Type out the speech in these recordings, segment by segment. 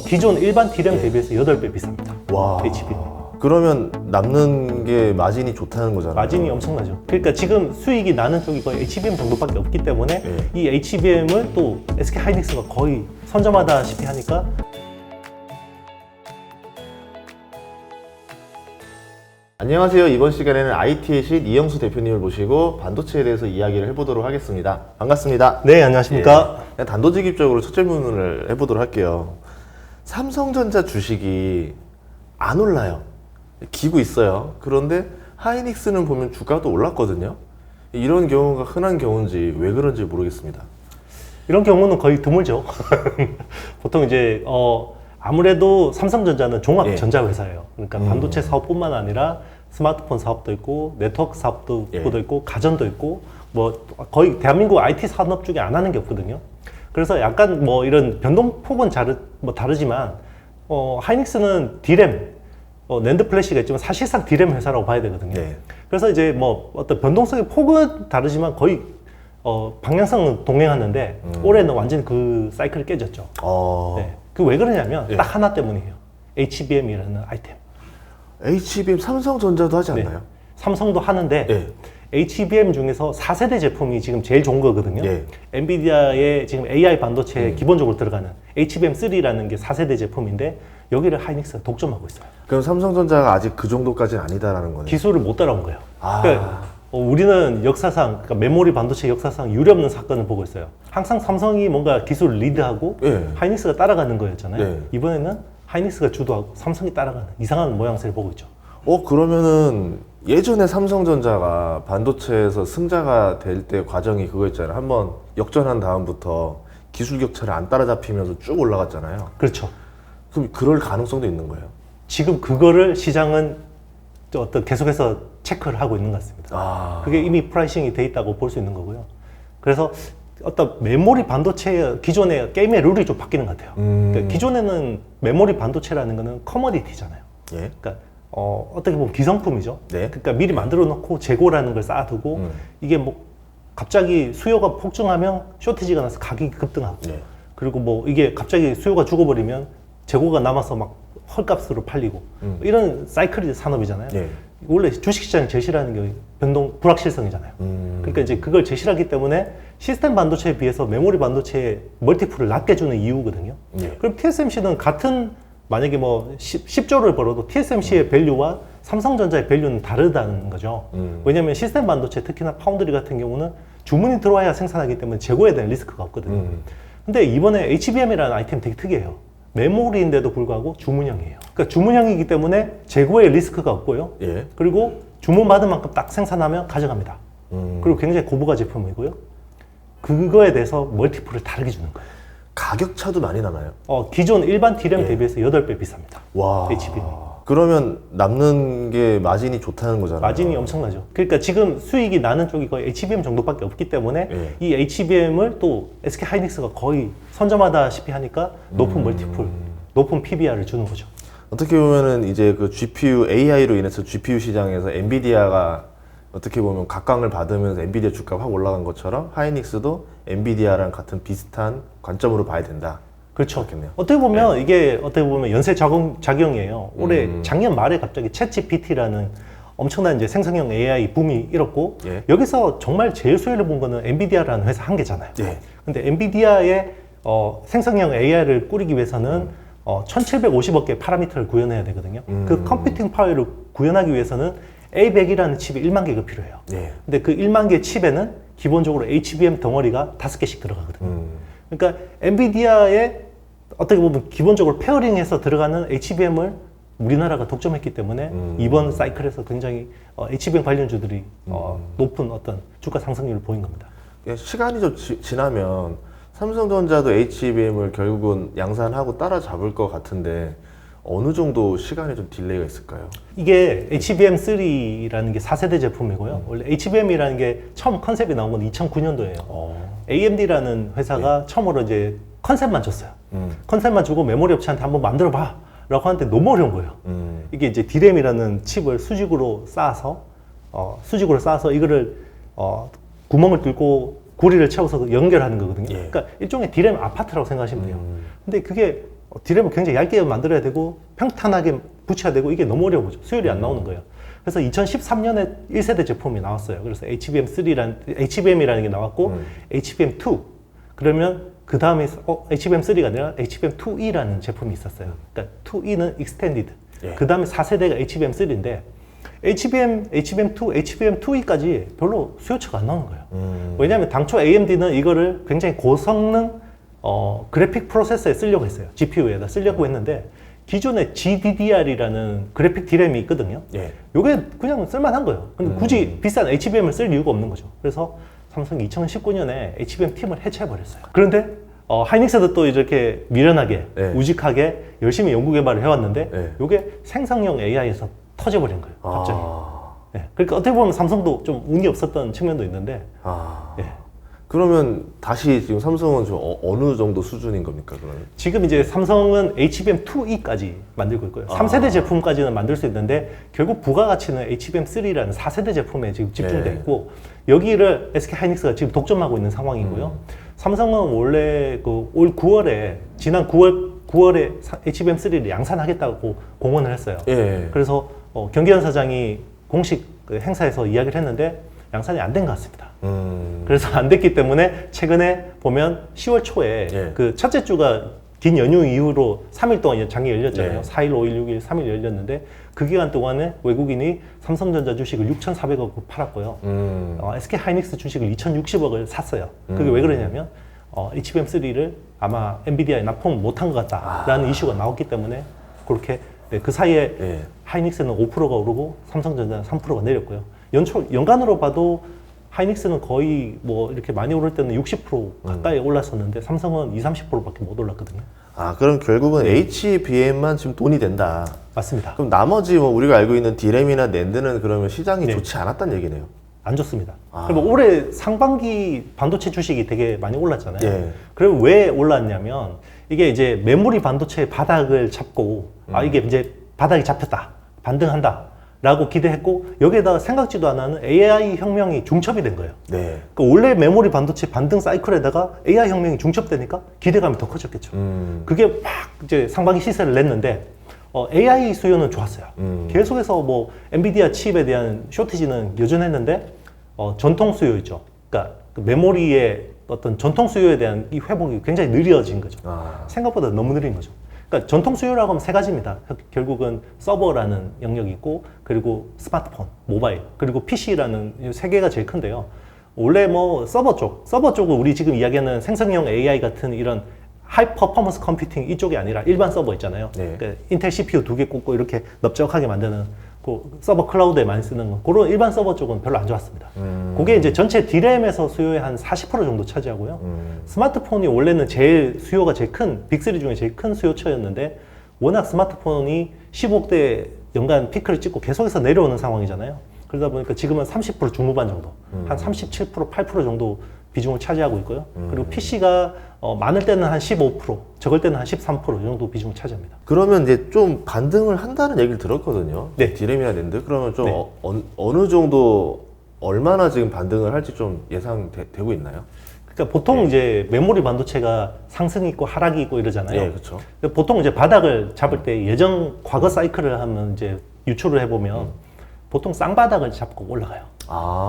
기존 일반 D램 대비해서 8배 비쌉니다. 와. HBM. 그러면 남는 게 마진이 좋다는 거잖아요. 마진이 엄청나죠. 그러니까 지금 수익이 나는 쪽이 거의 HBM 정도밖에 없기 때문에 이 HBM을 또 SK 하이닉스가 거의 선점하다시피 하니까 안녕하세요. 이번 시간에는 IT의 신 이영수 대표님을 모시고 반도체에 대해서 이야기를 해보도록 하겠습니다. 반갑습니다. 네, 안녕하십니까. 그냥 단도직입적으로 첫 질문을 해보도록 할게요. 삼성전자 주식이 안 올라요. 기고 있어요. 그런데 하이닉스는 보면 주가도 올랐거든요. 이런 경우가 흔한 경우인지 왜 그런지 모르겠습니다. 이런 경우는 거의 드물죠. 보통 이제 아무래도 삼성전자는 종합 전자 회사예요. 그러니까 반도체 사업뿐만 아니라 스마트폰 사업도 있고 네트워크 사업도 있고 가전도 있고 뭐 거의 대한민국 IT 산업 중에 안 하는 게 없거든요. 그래서 약간 뭐 이런 변동폭은 다르지만 하이닉스는 D램 낸드 플래시가 있지만 사실상 D램 회사라고 봐야 되거든요. 그래서 이제 뭐 어떤 변동성의 폭은 다르지만 거의 방향성은 동행하는데 올해는 완전히 그 사이클이 깨졌죠. 네. 그 왜 그러냐면 딱 하나 때문이에요. HBM이라는 아이템. HBM 삼성전자도 하지 않나요? 네. 삼성도 하는데 HBM 중에서 4세대 제품이 지금 제일 좋은 거거든요. 엔비디아의 지금 AI 반도체에 기본적으로 들어가는 HBM3라는 게 4세대 제품인데 여기를 하이닉스가 독점하고 있어요. 그럼 삼성전자가 아직 그 정도까지는 아니다라는 거네요. 기술을 못 따라온 거예요. 그러니까 우리는 역사상, 그러니까 메모리 반도체 역사상 유례없는 사건을 보고 있어요. 항상 삼성이 뭔가 기술을 리드하고 하이닉스가 따라가는 거였잖아요. 이번에는 하이닉스가 주도하고 삼성이 따라가는 이상한 모양새를 보고 있죠. 그러면은 예전에 삼성전자가 반도체에서 승자가 될 때 과정이 그거 있잖아요. 한번 역전한 다음부터 기술 격차를 안 따라잡히면서 쭉 올라갔잖아요. 그렇죠. 그럼 그럴 가능성도 있는 거예요? 지금 그거를 시장은 계속해서 체크를 하고 있는 것 같습니다. 그게 이미 프라이싱이 돼 있다고 볼 수 있는 거고요. 그래서 어떤 메모리 반도체 기존의 게임의 룰이 좀 바뀌는 것 같아요. 그러니까 기존에는 메모리 반도체라는 거는 커머디티잖아요. 그러니까 어떻게 보면 기성품이죠. 그러니까 미리 만들어 놓고 재고라는 걸 쌓아두고 이게 뭐 갑자기 수요가 폭증하면 쇼티지가 나서 가격이 급등하고 그리고 뭐 이게 갑자기 수요가 죽어버리면 재고가 남아서 막 헐값으로 팔리고 이런 사이클이 산업이잖아요. 원래 주식시장 제시라는 게 불확실성이잖아요. 그러니까 이제 그걸 제시하기 때문에 시스템 반도체에 비해서 메모리 반도체의 멀티플을 낮게 주는 이유거든요. 그럼 TSMC는 같은 만약에 뭐 10조를 벌어도 TSMC의 밸류와 삼성전자의 밸류는 다르다는 거죠. 왜냐하면 시스템 반도체 특히나 파운드리 같은 경우는 주문이 들어와야 생산하기 때문에 재고에 대한 리스크가 없거든요. 근데 이번에 HBM이라는 아이템이 되게 특이해요. 메모리인데도 불구하고 주문형이에요. 그러니까 주문형이기 때문에 재고에 리스크가 없고요. 그리고 주문 받은 만큼 딱 생산하면 가져갑니다. 그리고 굉장히 고부가 제품이고요. 그거에 대해서 멀티플을 다르게 주는 거예요. 가격 차도 많이 나나요? 기존 일반 D램 대비해서 8배 비쌉니다. 와. HBM. 그러면 남는 게 마진이 좋다는 거잖아요. 마진이 엄청나죠. 그러니까 지금 수익이 나는 쪽이 거의 HBM 정도밖에 없기 때문에 이 HBM을 또 SK 하이닉스가 거의 선점하다시피 하니까 높은 멀티플, 높은 PBR을 주는 거죠. 어떻게 보면은 이제 그 GPU AI로 인해서 GPU 시장에서 엔비디아가 어떻게 보면 각광을 받으면서 엔비디아 주가가 확 올라간 것처럼 하이닉스도 엔비디아랑 같은 비슷한 관점으로 봐야 된다. 그렇죠. 그렇겠네요. 어떻게 보면 이게 어떻게 보면 연쇄 작용이에요. 올해 작년 말에 갑자기 챗GPT라는 엄청난 이제 생성형 AI 붐이 일었고 여기서 정말 제일 수혜를 본 거는 엔비디아라는 회사 한 개잖아요. 근데 엔비디아의 생성형 AI를 꾸리기 위해서는 1750억 개의 파라미터를 구현해야 되거든요. 그 컴퓨팅 파워를 구현하기 위해서는 A100이라는 칩이 1만 개가 필요해요. 근데 그 1만 개 칩에는 기본적으로 HBM 덩어리가 5개씩 들어가거든요. 그러니까 엔비디아의 어떻게 보면 기본적으로 페어링해서 들어가는 HBM을 우리나라가 독점했기 때문에 이번 사이클에서 굉장히 HBM 관련주들이 높은 어떤 주가 상승률을 보인 겁니다. 시간이 좀 지나면 삼성전자도 HBM을 결국은 양산하고 따라잡을 것 같은데 어느 정도 시간에 좀 딜레이가 있을까요? 이게 HBM3라는 게 4세대 제품이고요. 원래 HBM이라는 게 처음 컨셉이 나온 건 2009년도예요. AMD라는 회사가 처음으로 이제 컨셉만 줬어요. 컨셉만 주고 메모리 업체한테 한번 만들어봐 라고 하는데 너무 어려운 거예요. 이게 이제 D램이라는 칩을 수직으로 쌓아서 이거를 구멍을 뚫고 고리를 채워서 연결하는 거거든요. 그러니까 일종의 D램 아파트라고 생각하시면 돼요. 근데 그게 디램을 굉장히 얇게 만들어야 되고 평탄하게 붙여야 되고 이게 너무 어려운 거죠. 수율이 안 나오는 거예요. 그래서 2013년에 1세대 제품이 나왔어요. 그래서 HBM이라는 게 나왔고 HBM2 그러면 그 다음에 HBM3가 아니라 HBM2E라는 제품이 있었어요. 그러니까 2E는 Extended. 예. 그 다음에 4세대가 HBM3인데 HBM2, HBM2E까지 별로 수요처가 안 나오는 거예요. 왜냐하면 당초 AMD는 이거를 굉장히 고성능 그래픽 프로세서에 쓰려고 했어요. GPU에다 쓰려고 했는데 기존에 GDDR이라는 그래픽 디램이 있거든요. 예. 요게 그냥 쓸만한 거예요. 근데 굳이 비싼 HBM을 쓸 이유가 없는 거죠. 그래서 삼성이 2019년에 HBM 팀을 해체해버렸어요. 그런데 하이닉스도 또 이렇게 미련하게 네. 우직하게 열심히 연구 개발을 해왔는데 네. 요게 생성형 AI에서 터져버린 거예요. 갑자기. 네. 그러니까 어떻게 보면 삼성도 좀 운이 없었던 측면도 있는데 예. 그러면 다시 지금 삼성은 좀 어느 정도 수준인 겁니까? 그러면? 지금 이제 삼성은 HBM2E까지 만들고 있고요. 3세대 제품까지는 만들 수 있는데 결국 부가가치는 HBM3라는 4세대 제품에 지금 집중돼 있고 여기를 SK 하이닉스가 지금 독점하고 있는 상황이고요. 삼성은 원래 올 9월에 지난 9월에 HBM3를 양산하겠다고 공언을 했어요. 예. 그래서 경기현 사장이 공식 그 행사에서 이야기를 했는데 양산이 안 된 것 같습니다. 그래서 안 됐기 때문에 최근에 보면 10월 초에 예. 그 첫째 주가 긴 연휴 이후로 3일 동안 장이 열렸잖아요. 예. 4일, 5일, 6일, 3일 열렸는데 그 기간 동안에 외국인이 삼성전자 주식을 6,400억 팔았고요. SK 하이닉스 주식을 2,060억을 샀어요. 그게 왜 그러냐면 HBM3를 아마 엔비디아에 납품 못한 것 같다라는 이슈가 나왔기 때문에 그렇게 그 사이에 예. 하이닉스는 5%가 오르고 삼성전자는 3%가 내렸고요. 연간으로 봐도 하이닉스는 거의 뭐 이렇게 많이 오를 때는 60% 가까이 올랐었는데 삼성은 20-30%밖에 못 올랐거든요. 그럼 결국은 HBM만 지금 돈이 된다. 맞습니다. 그럼 나머지 뭐 우리가 알고 있는 디램이나 낸드는 그러면 시장이 네. 좋지 않았다는 얘기네요. 안 좋습니다. 그리고 올해 상반기 반도체 주식이 되게 많이 올랐잖아요. 예. 그럼 왜 올랐냐면 이게 이제 메모리 반도체의 바닥을 잡고 이게 이제 바닥이 잡혔다, 반등한다. 라고 기대했고 여기에다가 생각지도 않은 AI 혁명이 중첩이 된 거예요. 네. 그러니까 원래 메모리 반도체 반등 사이클에다가 AI 혁명이 중첩되니까 기대감이 더 커졌겠죠. 그게 막 이제 상반기 시세를 냈는데 AI 수요는 좋았어요. 계속해서 뭐 엔비디아 칩에 대한 쇼티지는 여전했는데 전통 수요 있죠. 그러니까 그 메모리의 어떤 전통 수요에 대한 이 회복이 굉장히 느려진 거죠. 생각보다 너무 느린 거죠. 그러니까 전통 수요라고 하면 세 가지입니다. 결국은 서버라는 영역이 있고, 그리고 스마트폰, 모바일, 그리고 PC라는 이 세 개가 제일 큰데요. 원래 뭐 서버 쪽은 우리 지금 이야기하는 생성형 AI 같은 이런 하이 퍼포먼스 컴퓨팅 이쪽이 아니라 일반 서버 있잖아요. 네. 그러니까 인텔 CPU 2개 꽂고 이렇게 넓적하게 만드는 그 서버 클라우드에 많이 쓰는 거, 그런 일반 서버 쪽은 별로 안 좋았습니다. 그게 이제 전체 D램에서 수요의 한 40% 정도 차지하고요. 스마트폰이 원래는 수요가 제일 큰, 빅3 중에 제일 큰 수요처였는데, 워낙 스마트폰이 15대 연간 피크를 찍고 계속해서 내려오는 상황이잖아요. 그러다 보니까 지금은 30% 중후반 정도, 한 37%, 8% 정도 비중을 차지하고 있고요. 그리고 PC가 많을 때는 한 15%, 적을 때는 한 13% 정도 비중을 차지합니다. 그러면 이제 좀 반등을 한다는 얘기를 들었거든요. 네. 디램이나 낸드. 그러면 좀 네. 어느 정도 얼마나 지금 반등을 할지 좀 예상되고 있나요? 그러니까 보통 이제 메모리 반도체가 상승이 있고 하락이 있고 이러잖아요. 예, 그렇죠. 보통 이제 바닥을 잡을 때 과거 사이클을 하면 이제 유추를 해보면 보통 쌍바닥을 잡고 올라가요.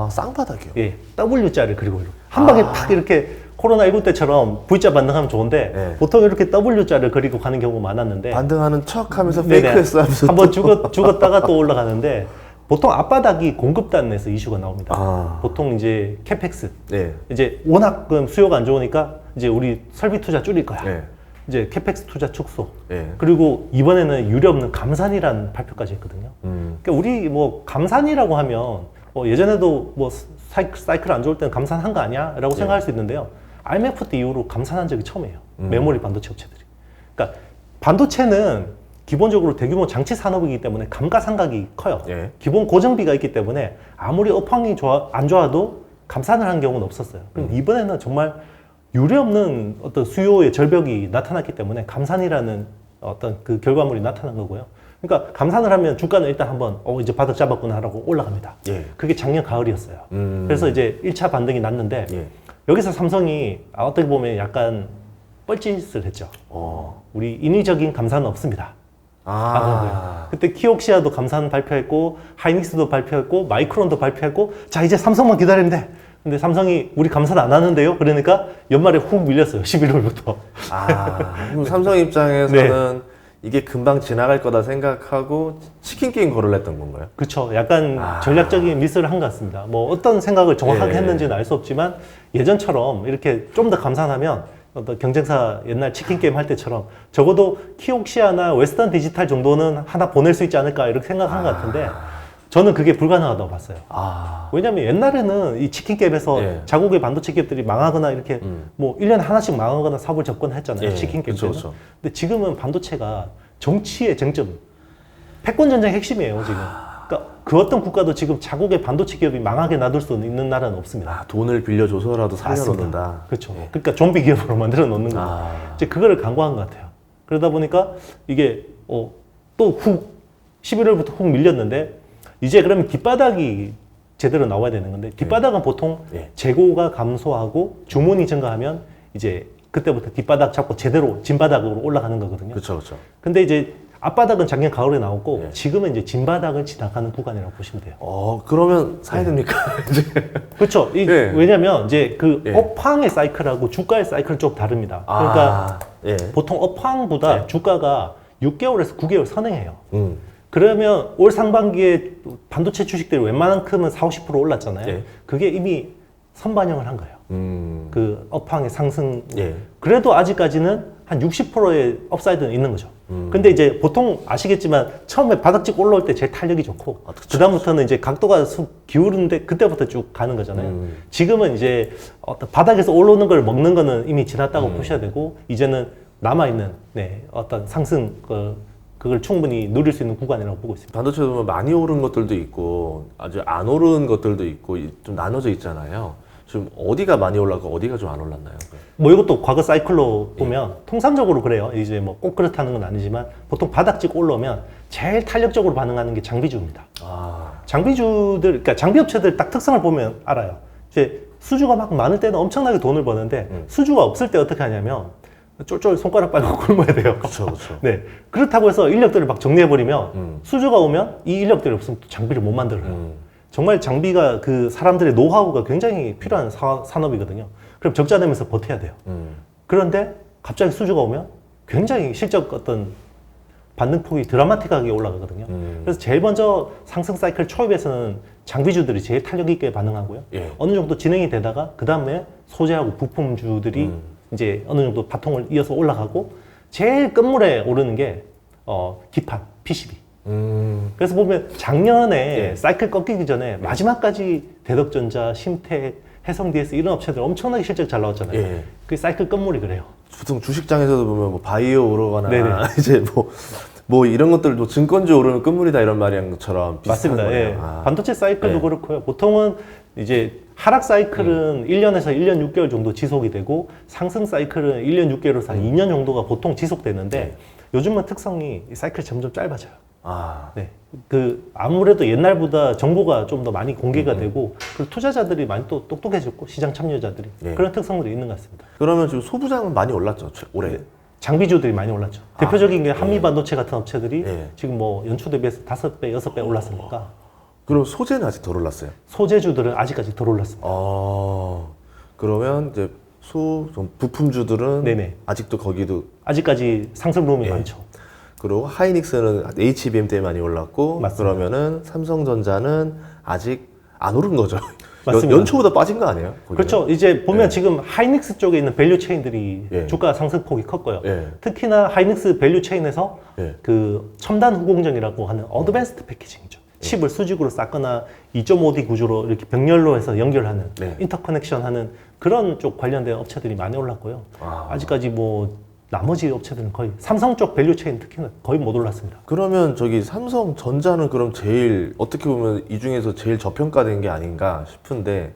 쌍바닥이요? 예, W자를 그리고 이렇게 한 방에 팍 이렇게 코로나19 때처럼 V자 반등하면 좋은데 네. 보통 이렇게 W자를 그리고 가는 경우가 많았는데 반등하는 척 하면서 네네. 페이크했어 하면서 한번 죽었다가 또 올라가는데 보통 앞바닥이 공급단에서 이슈가 나옵니다. 보통 이제 캐펙스 네. 이제 워낙 수요가 안 좋으니까 이제 우리 설비 투자 줄일 거야. 네. 이제 캐펙스 투자 축소. 네. 그리고 이번에는 유례없는 감산이라는 발표까지 했거든요. 그러니까 우리 뭐 감산이라고 하면 예전에도 뭐 사이클 안 좋을 때는 감산한 거 아니야? 라고 생각할 수 있는데요. IMF 때 이후로 감산한 적이 처음이에요. 메모리 반도체 업체들이. 그러니까 반도체는 기본적으로 대규모 장치 산업이기 때문에 감가상각이 커요. 예. 기본 고정비가 있기 때문에 아무리 업황이 안 좋아도 감산을 한 경우는 없었어요. 그럼 이번에는 정말 유례없는 어떤 수요의 절벽이 나타났기 때문에 감산이라는 어떤 그 결과물이 나타난 거고요. 그러니까 감산을 하면 주가는 일단 한번 이제 바닥 잡았구나 하고 올라갑니다. 예. 그게 작년 가을이었어요. 그래서 이제 1차 반등이 났는데 예. 여기서 삼성이 어떻게 보면 약간 뻘짓을 했죠. 우리 인위적인 감산은 없습니다. 아. 그때 키옥시아도 감산 발표했고 하이닉스도 발표했고 마이크론도 발표했고 자 이제 삼성만 기다리면 돼. 근데 삼성이 우리 감산 안 하는데요? 그러니까 연말에 훅 밀렸어요. 11월부터. 그럼 삼성 입장에서는 이게 금방 지나갈 거다 생각하고 치킨 게임 걸을 했던 건가요? 그렇죠. 약간 전략적인 미스를 한 것 같습니다. 뭐 어떤 생각을 정확하게 했는지는 알 수 없지만 예전처럼 이렇게 좀 더 감산하면 어떤 경쟁사 옛날 치킨 게임 할 때처럼 적어도 키옥시아나 웨스턴 디지털 정도는 하나 보낼 수 있지 않을까 이렇게 생각한 것 같은데 저는 그게 불가능하다고 봤어요. 왜냐면 옛날에는 이 치킨 게임에서 자국의 반도체 기업들이 망하거나 이렇게 뭐 1년에 하나씩 망하거나 사업을 접근했잖아요. 치킨 게임 때는. 근데 지금은 반도체가 정치의 쟁점, 패권 전쟁의 핵심이에요, 지금. 그러니까 그 어떤 국가도 지금 자국의 반도체 기업이 망하게 놔둘 수 있는 나라는 없습니다. 돈을 빌려줘서라도 살려놓는다. 그렇죠. 그러니까 좀비 기업으로 만들어 놓는 거예요. 이제 그거를 강구한 것 같아요. 그러다 보니까 이게 또 훅 11월부터 훅 밀렸는데 이제 그러면 뒷바닥이 제대로 나와야 되는 건데 뒷바닥은 보통 재고가 감소하고 주문이 증가하면 이제 그때부터 뒷바닥 잡고 제대로 진바닥으로 올라가는 거거든요. 그렇죠, 그렇죠. 근데 이제 앞바닥은 작년 가을에 나왔고 지금은 이제 진바닥을 지나가는 구간이라고 보시면 돼요. 그러면 사야 됩니까? 그렇죠. 왜냐면 이제 그 업황의 사이클하고 주가의 사이클은 좀 다릅니다. 그러니까 보통 업황보다 주가가 6개월에서 9개월 선행해요. 그러면 올 상반기에 반도체 주식들이 웬만한큼은 40~50% 올랐잖아요. 그게 이미 선반영을 한 거예요. 그 업황의 상승. 그래도 아직까지는 한 60%의 업사이드는 있는 거죠. 근데 이제 보통 아시겠지만 처음에 바닥 찍고 올라올 때 제일 탄력이 좋고 그다음부터는 이제 각도가 기울는데 그때부터 쭉 가는 거잖아요. 지금은 이제 어떤 바닥에서 올라오는 걸 먹는 거는 이미 지났다고 보셔야 되고 이제는 남아있는 어떤 상승 그걸 충분히 누릴 수 있는 구간이라고 보고 있습니다. 반도체 보면 많이 오른 것들도 있고 아주 안 오른 것들도 있고 좀 나눠져 있잖아요. 지금 어디가 많이 올랐고 어디가 좀 안 올랐나요? 뭐 이것도 과거 사이클로 보면 통상적으로 그래요. 이제 뭐 꼭 그렇다는 건 아니지만 보통 바닥 찍고 올라오면 제일 탄력적으로 반응하는 게 장비주입니다. 장비주들, 그러니까 장비 업체들 딱 특성을 보면 알아요. 이제 수주가 막 많을 때는 엄청나게 돈을 버는데 수주가 없을 때 어떻게 하냐면 쫄쫄 손가락 빨고 굶어야 돼요. 그렇죠, 그렇죠. 네, 그렇다고 해서 인력들을 막 정리해버리면 수주가 오면 이 인력들이 없으면 또 장비를 못 만들어요. 정말 장비가 그 사람들의 노하우가 굉장히 필요한 산업이거든요. 그럼 적자 내면서 버텨야 돼요. 그런데 갑자기 수주가 오면 굉장히 실적 어떤 반등폭이 드라마틱하게 올라가거든요. 그래서 제일 먼저 상승 사이클 초입에서는 장비주들이 제일 탄력 있게 반응하고요. 어느 정도 진행이 되다가 그 다음에 소재하고 부품주들이 이제 어느 정도 바통을 이어서 올라가고 제일 끝물에 오르는 게 기판, PCB. 그래서 보면 작년에 사이클 꺾이기 전에 마지막까지 대덕전자, 심택, 해성DS 이런 업체들 엄청나게 실적 잘 나왔잖아요. 그 사이클 끝물이 그래요. 보통 주식장에서도 보면 뭐 바이오 오르거나 이제 뭐 이런 것들 뭐 증권주 오르면 끝물이다 이런 말이한 것처럼 비슷한 맞습니다. 거네요. 반도체 사이클도 그렇고요. 보통은 이제 하락 사이클은 1년에서 1년 6개월 정도 지속이 되고 상승 사이클은 1년 6개월에서 2년 정도가 보통 지속되는데 요즘은 특성이 이 사이클 점점 짧아져요. 그 아무래도 옛날보다 정보가 좀 더 많이 공개가 되고 그리고 투자자들이 많이 또 똑똑해졌고 시장 참여자들이 그런 특성들이 있는 것 같습니다. 그러면 지금 소부장은 많이 올랐죠 올해? 장비주들이 많이 올랐죠. 대표적인 게 한미반도체 같은 업체들이 지금 뭐 연초 대비해서 5배, 6배 올랐으니까. 그럼 소재는 아직 덜 올랐어요? 소재주들은 아직까지 덜 올랐습니다. 그러면 이제 부품주들은 아직도 거기도 아직까지 상승 룸이 많죠. 그리고 하이닉스는 HBM 때문에 많이 올랐고 맞습니다. 그러면은 삼성전자는 아직 안 오른 거죠. 맞습니다. 연초보다 빠진 거 아니에요? 거기는? 그렇죠. 이제 보면 지금 하이닉스 쪽에 있는 밸류 체인들이 주가 상승폭이 컸고요. 특히나 하이닉스 밸류 체인에서 그 첨단 후공정이라고 하는 어드밴스드 패키징이죠. 칩을 수직으로 쌓거나 2.5D 구조로 이렇게 병렬로 해서 연결하는 인터커넥션 하는 그런 쪽 관련된 업체들이 많이 올랐고요. 아직까지 뭐 나머지 업체들은 거의 삼성 쪽 밸류 체인 특히나 거의 못 올랐습니다. 그러면 저기 삼성전자는 그럼 제일 어떻게 보면 이 중에서 제일 저평가된 게 아닌가 싶은데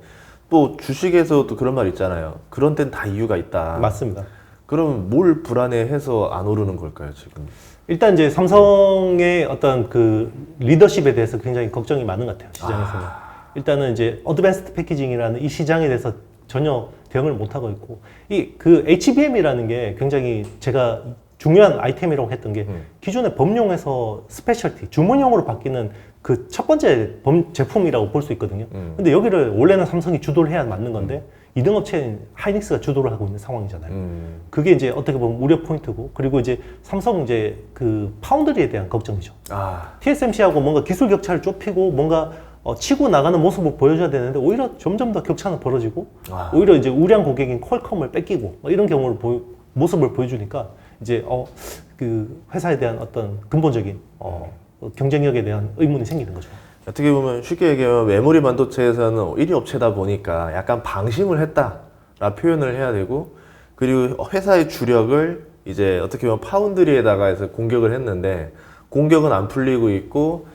또 주식에서도 그런 말 있잖아요. 그런 데는 다 이유가 있다. 맞습니다. 그럼 뭘 불안해해서 안 오르는 걸까요 지금? 일단 이제 삼성의 어떤 그 리더십에 대해서 굉장히 걱정이 많은 것 같아요 시장에서는. 일단은 이제 어드밴스드 패키징이라는 이 시장에 대해서 전혀 대응을 못하고 있고 이 그 HBM이라는 게 굉장히 제가 중요한 아이템이라고 했던 게 기존의 범용에서 스페셜티 주문용으로 바뀌는 그 첫 번째 제품이라고 볼 수 있거든요. 근데 여기를 원래는 삼성이 주도를 해야 맞는 건데 2등 업체인 하이닉스가 주도를 하고 있는 상황이잖아요. 그게 이제 어떻게 보면 우려 포인트고, 그리고 이제 삼성 이제 그 파운드리에 대한 걱정이죠. TSMC하고 뭔가 기술 격차를 좁히고 뭔가 치고 나가는 모습을 보여줘야 되는데 오히려 점점 더 격차는 벌어지고 오히려 이제 우량 고객인 퀄컴을 뺏기고 이런 경우를 모습을 보여주니까 이제 그 회사에 대한 어떤 근본적인 경쟁력에 대한 의문이 생기는 거죠. 어떻게 보면 쉽게 얘기하면 메모리 반도체에서는 1위 업체다 보니까 약간 방심을 했다라 표현을 해야 되고, 그리고 회사의 주력을 이제 어떻게 보면 파운드리에다가 해서 공격을 했는데 공격은 안 풀리고 있고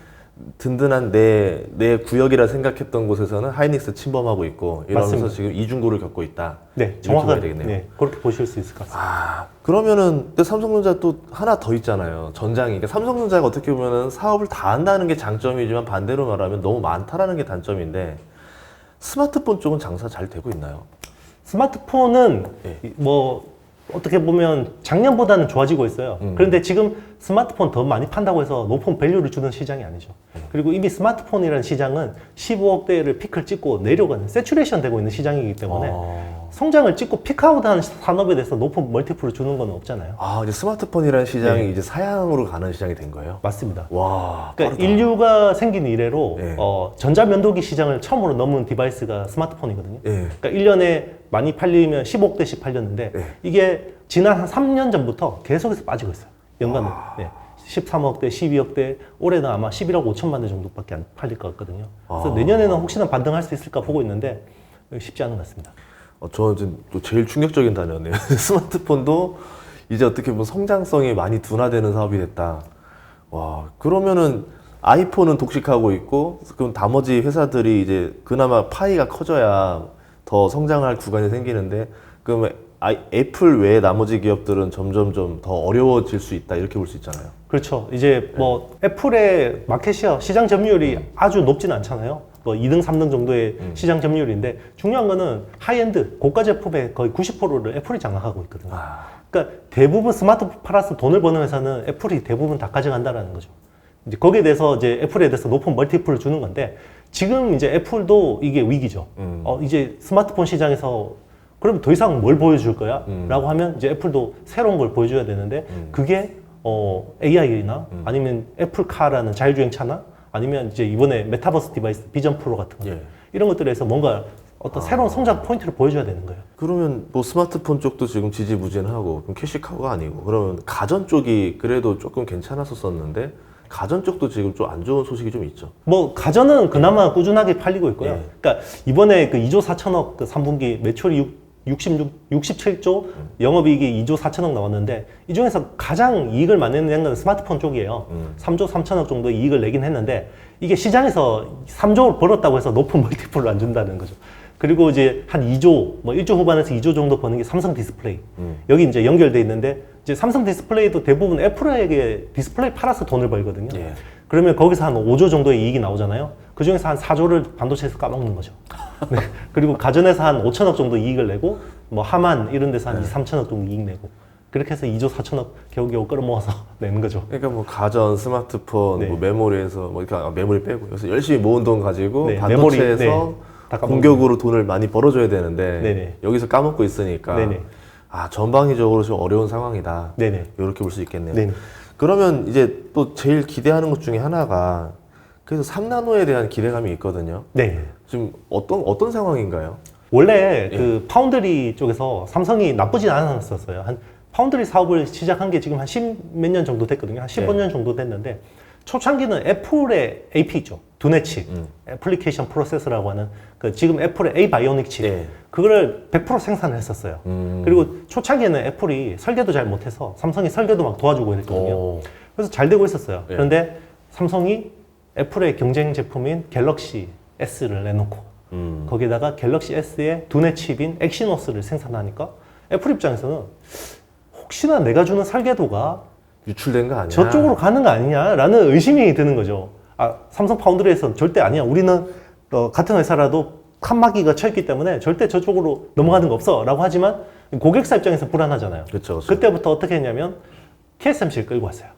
든든한 내 구역이라 생각했던 곳에서는 하이닉스 침범하고 있고 이러면서 맞습니다. 지금 이중고를 겪고 있다. 네, 정확하게 되겠네요. 네, 그렇게 보실 수 있을 것 같습니다. 그러면은 또 삼성전자 또 하나 더 있잖아요. 전장이. 그러니까 삼성전자가 어떻게 보면은 사업을 다 한다는 게 장점이지만 반대로 말하면 너무 많다라는 게 단점인데 스마트폰 쪽은 장사 잘 되고 있나요? 스마트폰은 뭐 어떻게 보면 작년보다는 좋아지고 있어요. 그런데 지금 스마트폰 더 많이 판다고 해서 높은 밸류를 주는 시장이 아니죠. 그리고 이미 스마트폰이라는 시장은 15억대를 피크를 찍고 내려가는 세츄레이션 되고 있는 시장이기 때문에 성장을 찍고 피크아웃하는 산업에 대해서 높은 멀티플을 주는 건 없잖아요. 이제 스마트폰이라는 시장이 이제 사양으로 가는 시장이 된 거예요? 맞습니다. 와, 그러니까 빠르다. 인류가 생긴 이래로 전자면도기 시장을 처음으로 넘은 디바이스가 스마트폰이거든요. 그러니까 1년에 많이 팔리면 15억대씩 팔렸는데 이게 지난 한 3년 전부터 계속해서 빠지고 있어요. 연간으로. 13억대, 12억대, 올해는 아마 11억 5천만 대 정도밖에 안 팔릴 것 같거든요. 그래서 내년에는 혹시나 반등할 수 있을까 보고 있는데 쉽지 않은 것 같습니다. 저는 또 제일 충격적인 단어였네요. 스마트폰도 이제 어떻게 보면 성장성이 많이 둔화되는 사업이 됐다. 와, 그러면은 아이폰은 독식하고 있고, 그럼 나머지 회사들이 이제 그나마 파이가 커져야 더 성장할 구간이 생기는데, 그러면 애플 외에 나머지 기업들은 점점점 더 어려워질 수 있다, 이렇게 볼 수 있잖아요. 그렇죠. 이제 뭐 애플의 마켓시어 시장 점유율이 아주 높진 않잖아요. 뭐 2등, 3등 정도의 시장 점유율인데 중요한 거는 하이엔드 고가 제품의 거의 90%를 애플이 장악하고 있거든요. 그러니까 대부분 스마트폰 팔아서 돈을 버는 회사는 애플이 대부분 다 가져간다라는 거죠. 이제 거기에 대해서 이제 애플에 대해서 높은 멀티플을 주는 건데 지금 이제 애플도 이게 위기죠. 이제 스마트폰 시장에서 그럼 더 이상 뭘 보여줄 거야? 라고 하면 이제 애플도 새로운 걸 보여줘야 되는데 그게 AI나 아니면 애플카라는 자율주행차나 아니면 이제 이번에 메타버스 디바이스 비전 프로 같은 거 이런 것들에서 뭔가 어떤 새로운 성장 포인트를 보여줘야 되는 거예요. 그러면 뭐 스마트폰 쪽도 지금 지지부진하고 그럼 캐시카우가 아니고 그러면 가전 쪽이 그래도 조금 괜찮았었는데 가전 쪽도 지금 좀 안 좋은 소식이 좀 있죠. 뭐 가전은 그나마 꾸준하게 팔리고 있고요. 그러니까 이번에 그 2조 4천억 그 3분기 매출이 67조, 영업이익이 2조 4천억 나왔는데 이 중에서 가장 이익을 많이 내는 건 스마트폰 쪽이에요. 3조 3천억 정도 이익을 내긴 했는데 이게 시장에서 3조를 벌었다고 해서 높은 멀티플을 안 준다는 거죠. 그리고 이제 한 2조, 뭐 1조 후반에서 2조 정도 버는 게 삼성 디스플레이. 여기 이제 연결돼 있는데 이제 삼성 디스플레이도 대부분 애플에게 디스플레이 팔아서 돈을 벌거든요. 그러면 거기서 한 5조 정도의 이익이 나오잖아요. 그 중에서 한 4조를 반도체에서 까먹는 거죠. 네. 그리고 가전에서 한 5천억 정도 이익을 내고, 뭐 하만 이런 데서 한 2, 3천억 정도 이익 내고, 그렇게 해서 2조 4천억 겨우겨우 끌어모아서 내는 거죠. 그러니까 뭐 가전, 스마트폰, 뭐 메모리에서 뭐 이렇게 메모리 빼고 그래서 열심히 모은 돈 가지고 반도체에서 공격으로 돈을 많이 벌어줘야 되는데 여기서 까먹고 있으니까 전방위적으로 좀 어려운 상황이다. 이렇게 볼 수 있겠네요. 그러면 이제 또 제일 기대하는 것 중에 하나가 그래서 3나노에 대한 기대감이 있거든요. 지금 어떤 상황인가요? 원래 그 파운드리 쪽에서 삼성이 나쁘진 않았었어요. 한 파운드리 사업을 시작한 게 지금 한 10몇 년 정도 됐거든요. 한 15년 정도 됐는데 초창기는 애플의 AP 있죠. 두뇌 칩, 애플리케이션 프로세서라고 하는 그 지금 애플의 A 바이오닉 칩, 그거를 100% 생산을 했었어요. 그리고 초창기에는 애플이 설계도 잘 못해서 삼성이 설계도 막 도와주고 이랬거든요. 그래서 잘 되고 있었어요. 그런데 삼성이 애플의 경쟁 제품인 갤럭시 S를 내놓고 거기에다가 갤럭시 S의 두뇌 칩인 엑시노스를 생산하니까 애플 입장에서는 혹시나 내가 주는 설계도가 유출된 거 아니야? 저쪽으로 가는 거 아니냐라는 의심이 드는 거죠. 삼성 파운드리에서는 절대 아니야. 우리는 같은 회사라도 칸막이가 쳐있기 때문에 절대 저쪽으로 넘어가는 거 없어 라고 하지만 고객사 입장에서 불안하잖아요. 그렇죠. 그때부터 어떻게 했냐면 TSMC를 끌고 왔어요.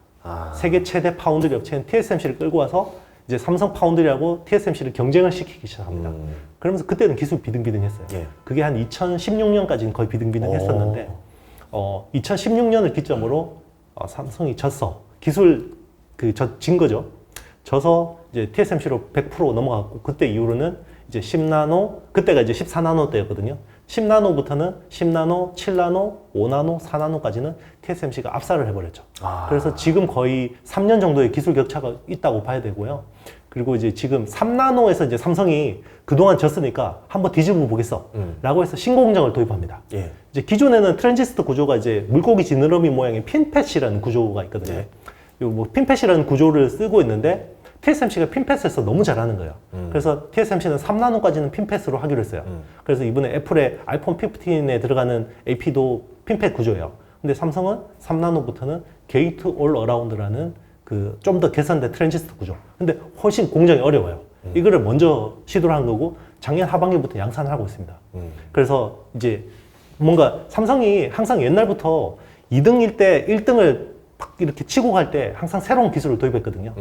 세계 최대 파운드리 업체인 TSMC를 끌고 와서 이제 삼성 파운드리하고 TSMC를 경쟁을 시키기 시작합니다. 그러면서 그때는 기술 비등비등했어요. 예. 그게 한 2016년까지는 거의 비등비등했었는데 2016년을 기점으로 삼성이 졌어. 기술 진 거죠. 져서 이제 TSMC로 100% 넘어갔고 그때 이후로는 이제 10나노 그때가 이제 14나노 때였거든요. 10나노부터는 10나노, 7나노, 5나노, 4나노까지는 TSMC가 압살을 해버렸죠. 그래서 지금 거의 3년 정도의 기술 격차가 있다고 봐야 되고요. 그리고 이제 지금 3나노에서 이제 삼성이 그동안 졌으니까 한번 뒤집어 보겠어. 라고 해서 신공정을 도입합니다. 예. 이제 기존에는 트랜지스터 구조가 이제 물고기 지느러미 모양의 핀팻이라는 구조가 있거든요. 예. 요 뭐 핀팻이라는 구조를 쓰고 있는데 TSMC가 핀팻에서 너무 잘하는 거예요. 그래서 TSMC는 3나노까지는 핀팻으로 하기로 했어요. 그래서 이번에 애플의 아이폰 15에 들어가는 AP도 핀팻 구조예요. 근데 삼성은 3나노부터는 게이트 올 어라운드라는 그 좀 더 개선된 트랜지스터 구조. 근데 훨씬 공정이 어려워요. 이거를 먼저 시도를 한 거고 작년 하반기부터 양산을 하고 있습니다. 그래서 이제 뭔가 삼성이 항상 옛날부터 2등일 때 1등을 이렇게 치고 갈 때 항상 새로운 기술을 도입했거든요.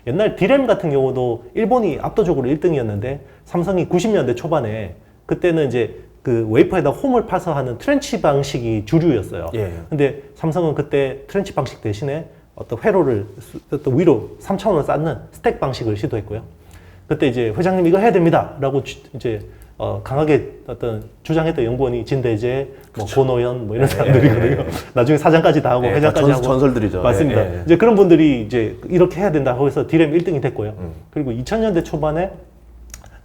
옛날 디램 같은 경우도 일본이 압도적으로 1등이었는데 삼성이 90년대 초반에 그때는 이제 그 웨이퍼에다 홈을 파서 하는 트렌치 방식이 주류였어요. 예. 근데 삼성은 그때 트렌치 방식 대신에 어떤 회로를 어떤 위로 3차원을 쌓는 스택 방식을 시도했고요. 그때 이제 회장님 이거 해야 됩니다. 라고 이제 강하게 어떤 주장했던 연구원이 진대재, 뭐 고노현 뭐 이런 사람들이거든요. 나중에 사장까지 다 하고 회장까지 하고 전설들이죠. 맞습니다. 이제 그런 분들이 이제 이렇게 해야 된다고 해서 디램 1등이 됐고요. 그리고 2000년대 초반에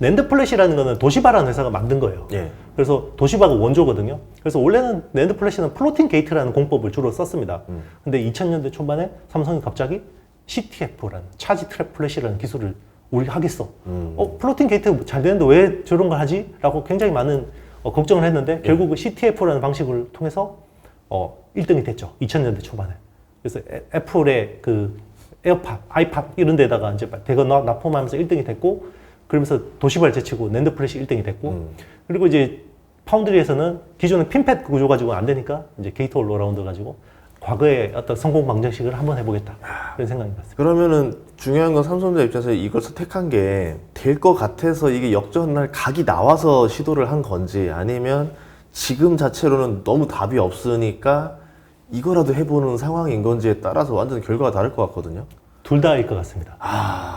낸드 플래시라는 거는 도시바라는 회사가 만든 거예요. 예. 그래서 도시바가 원조거든요. 그래서 원래는 낸드 플래시는 플로팅 게이트라는 공법을 주로 썼습니다. 근데 2000년대 초반에 삼성이 갑자기 CTF라는 차지 트랩 플래시라는 기술을 우리 하겠어. 플로팅 게이트 잘 되는데 왜 저런 걸 하지? 라고 굉장히 많은 걱정을 했는데 결국 CTF라는 방식을 통해서 1등이 됐죠. 2000년대 초반에. 그래서 애플의 그 에어팟, 아이팟 이런 데다가 이제 대거 납품하면서 1등이 됐고 그러면서 도시바를 제치고 낸드 플래시 1등이 됐고 그리고 이제 파운드리에서는 기존의 핀팻 구조 가지고 안 되니까 이제 게이트 올 어라운드 가지고 과거의 어떤 성공 방정식을 한번 해보겠다 그런 생각인 것 같습니다. 그러면은 중요한 건 삼성전자 입장에서 이걸 선택한 게 될 것 같아서 이게 역전할 각이 나와서 시도를 한 건지 아니면 지금 자체로는 너무 답이 없으니까 이거라도 해보는 상황인 건지에 따라서 완전 결과가 다를 것 같거든요. 둘 다일 것 같습니다.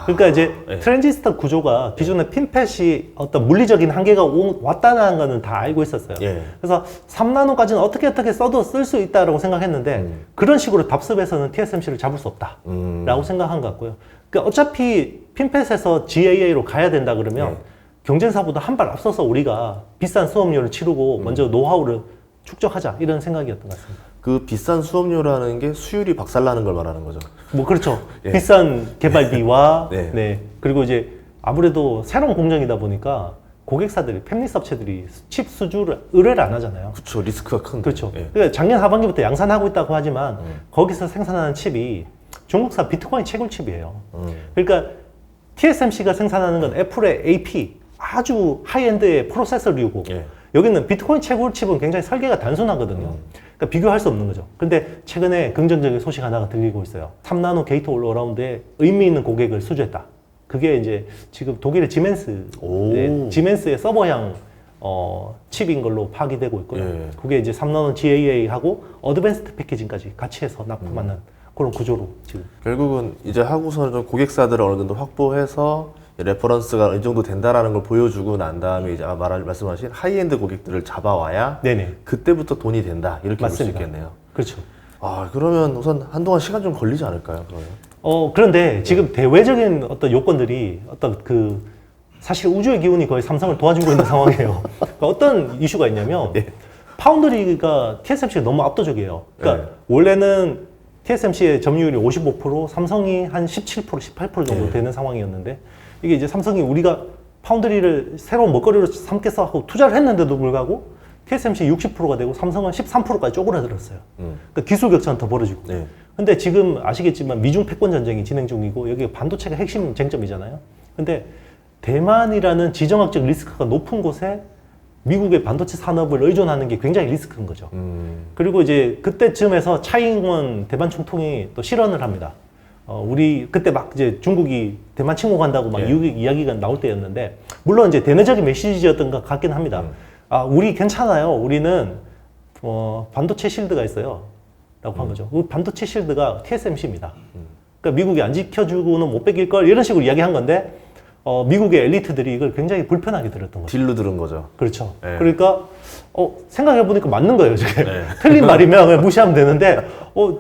그러니까 이제 트랜지스터 구조가 기존의 핀팻이 어떤 물리적인 한계가 왔다는 거는 다 알고 있었어요. 예. 그래서 3나노까지는 어떻게 써도 쓸 수 있다라고 생각했는데 그런 식으로 답습에서는 TSMC를 잡을 수 없다라고 생각한 것 같고요. 그러니까 어차피 핀팻에서 GAA로 가야 된다 그러면 경쟁사보다 한 발 앞서서 우리가 비싼 수업료를 치르고 먼저 노하우를 축적하자 이런 생각이었던 것 같습니다. 그 비싼 수업료라는 게 수율이 박살나는 걸 말하는 거죠. 뭐 그렇죠. 예. 비싼 개발비와 네. 네. 그리고 이제 아무래도 새로운 공정이다 보니까 고객사들이 팹리스 업체들이 칩 수주를 의뢰를 안 하잖아요. 그렇죠. 리스크가 큰. 그렇죠. 예. 그러니까 작년 하반기부터 양산하고 있다고 하지만 거기서 생산하는 칩이 중국산 비트코인 채굴 칩이에요. 그러니까 TSMC가 생산하는 건 애플의 AP 아주 하이엔드의 프로세서류고 예. 여기는 비트코인 채굴 칩은 굉장히 설계가 단순하거든요. 그러니까 비교할 수 없는 거죠. 근데 최근에 긍정적인 소식 하나가 들리고 있어요. 3나노 게이트 올 어라운드에 의미 있는 고객을 수주했다. 그게 이제 지금 독일의 지멘스, 네, 지멘스의 서버형 칩인 걸로 파악되고 있고요. 예. 그게 이제 3나노 GAA하고 어드밴스드 패키징까지 같이 해서 납품하는 그런 구조로 지금. 결국은 이제 하고서는 좀 고객사들을 어느 정도 확보해서 레퍼런스가 어느 정도 된다라는 걸 보여주고 난 다음에 이제 말씀하신 하이엔드 고객들을 잡아와야 네네. 그때부터 돈이 된다 이렇게 볼 수 맞습니다. 있겠네요. 그렇죠. 그러면 우선 한동안 시간 좀 걸리지 않을까요? 그러면? 그런데 지금 대외적인 어떤 요건들이 어떤 사실 우주의 기운이 거의 삼성을 도와주고 있는 상황이에요. 그러니까 어떤 이슈가 있냐면 파운드리가 TSMC가 너무 압도적이에요. 그러니까 원래는 TSMC의 점유율이 55%, 삼성이 한 17%, 18% 정도 되는 상황이었는데 이게 이제 삼성이 우리가 파운드리를 새로운 먹거리로 삼겠어 하고 투자를 했는데도 불구하고 TSMC 60%가 되고 삼성은 13%까지 쪼그라들었어요. 그러니까 기술 격차는 더 벌어지고. 근데 지금 아시겠지만 미중 패권 전쟁이 진행 중이고 여기 반도체가 핵심 쟁점이잖아요. 근데 대만이라는 지정학적 리스크가 높은 곳에 미국의 반도체 산업을 의존하는 게 굉장히 리스크인 거죠. 그리고 이제 그때쯤에서 차이잉원 대만 총통이 또 실언을 합니다. 우리 그때 막 이제 중국이 대만 침공한다고 막 이야기가 나올 때였는데, 물론 이제 대내적인 메시지였던 것 같긴 합니다. 우리 괜찮아요. 우리는 반도체 실드가 있어요. 라고 한 거죠. 그 반도체 실드가 TSMC입니다. 그러니까 미국이 안 지켜주고는 못 뺏길 걸, 이런 식으로 이야기한 건데, 미국의 엘리트들이 이걸 굉장히 불편하게 들었던 거죠. 딜로 들은 거죠. 그렇죠. 네. 그러니까 생각해보니까 맞는 거예요. 저게. 네. 틀린 말이면 그냥 무시하면 되는데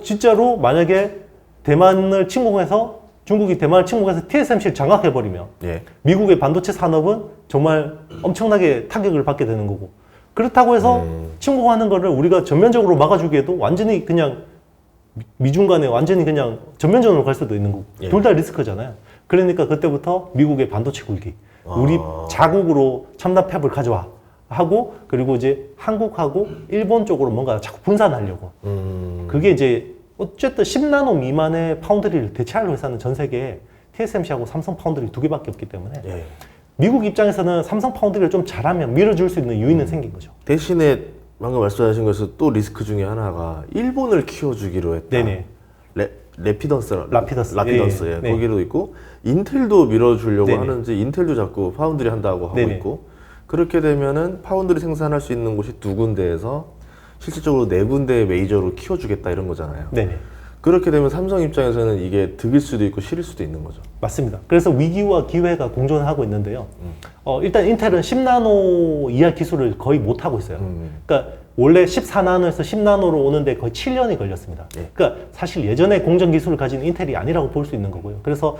진짜로 만약에 대만을 침공해서, 중국이 대만을 침공해서 TSMC를 장악해버리면 예. 미국의 반도체 산업은 정말 엄청나게 타격을 받게 되는 거고, 그렇다고 해서 침공하는 거를 우리가 전면적으로 막아주기에도 완전히 그냥 미중 간에 완전히 그냥 전면전으로 갈 수도 있는 거고, 예. 둘 다 리스크잖아요. 그러니까 그때부터 미국의 반도체 굴기, 우리 자국으로 첨단 팹을 가져와 하고, 그리고 이제 한국하고 일본 쪽으로 뭔가 자꾸 분산하려고. 그게 이제 어쨌든 10나노 미만의 파운드리를 대체할 회사는 전 세계에 TSMC하고 삼성 파운드리 두 개밖에 없기 때문에 예. 미국 입장에서는 삼성 파운드리를 좀 잘하면 밀어줄 수 있는 유인은 생긴 거죠. 대신에 방금 말씀하신 것에서 또 리스크 중에 하나가 일본을 키워주기로 했다. 네네. 라피던스. 예. 예. 네. 거기도 있고, 인텔도 밀어주려고 네네. 하는지 인텔도 자꾸 파운드리 한다고 하고 네네. 있고, 그렇게 되면은 파운드리 생산할 수 있는 곳이 두 군데에서 실질적으로 네 군데의 메이저로 키워주겠다 이런 거잖아요. 네네. 그렇게 되면 삼성 입장에서는 이게 득일 수도 있고 실일 수도 있는 거죠. 맞습니다. 그래서 위기와 기회가 공존하고 있는데요. 일단 인텔은 10나노 이하 기술을 거의 못 하고 있어요. 그러니까 원래 14나노에서 10나노로 오는데 거의 7년이 걸렸습니다. 예. 그러니까 사실 예전에 공정 기술을 가진 인텔이 아니라고 볼 수 있는 거고요. 그래서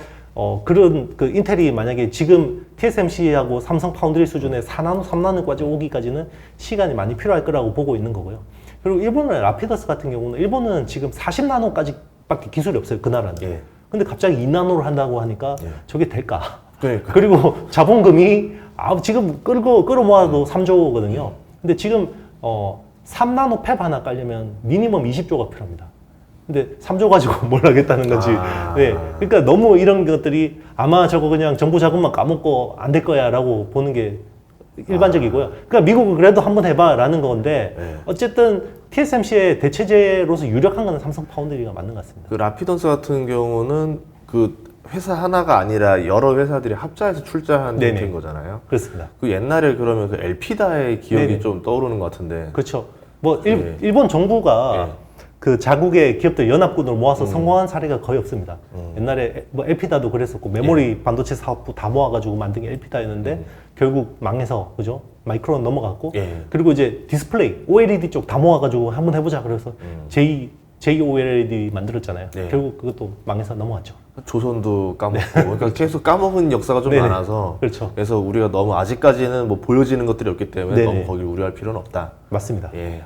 그런 그 인텔이 만약에 지금 TSMC하고 삼성 파운드리 수준의 4나노, 3나노까지 오기까지는 시간이 많이 필요할 거라고 보고 있는 거고요. 그리고 일본의 라피더스 같은 경우는 일본은 지금 40나노까지밖에 기술이 없어요. 그 나라는. 예. 근데 갑자기 2나노를 한다고 하니까 예. 저게 될까? 그러니까. 그리고 자본금이 지금 끌어모아도 3조거든요. 근데 지금 3나노 팹 하나 깔려면 미니멈 20조가 필요합니다. 근데 3조 가지고 뭘 하겠다는 건지. 네. 그러니까 너무 이런 것들이 아마 저거 그냥 정부 자금만 까먹고 안 될 거야 라고 보는 게 일반적이고요. 그러니까 미국은 그래도 한번 해봐 라는 건데, 네. 어쨌든 TSMC의 대체제로서 유력한 건 삼성 파운드리가 맞는 것 같습니다. 그 라피던스 같은 경우는 그 회사 하나가 아니라 여러 회사들이 합자해서 출자한 네네. 형태인 거잖아요. 그렇습니다. 그 옛날에 그러면 그 엘피다의 기억이 네네. 좀 떠오르는 것 같은데. 그렇죠. 뭐 네. 일본 정부가 네. 그 자국의 기업들 연합군을 모아서 성공한 사례가 거의 없습니다. 옛날에 뭐 엘피다도 그랬었고, 메모리 반도체 사업부 다 모아가지고 만든 게 엘피다였는데 결국 망해서, 그죠? 마이크론 넘어갔고, 예. 그리고 이제 디스플레이 OLED 쪽 다 모아가지고 한번 해보자 그래서 JOLED 만들었잖아요. 네. 결국 그것도 망해서 넘어갔죠. 조선도 까먹고, 그러니까 계속 까먹은 역사가 좀 네네. 많아서. 그렇죠. 그래서 우리가 너무 아직까지는 뭐 보여지는 것들이 없기 때문에 네네. 너무 거기 우려할 필요는 없다. 맞습니다. 예.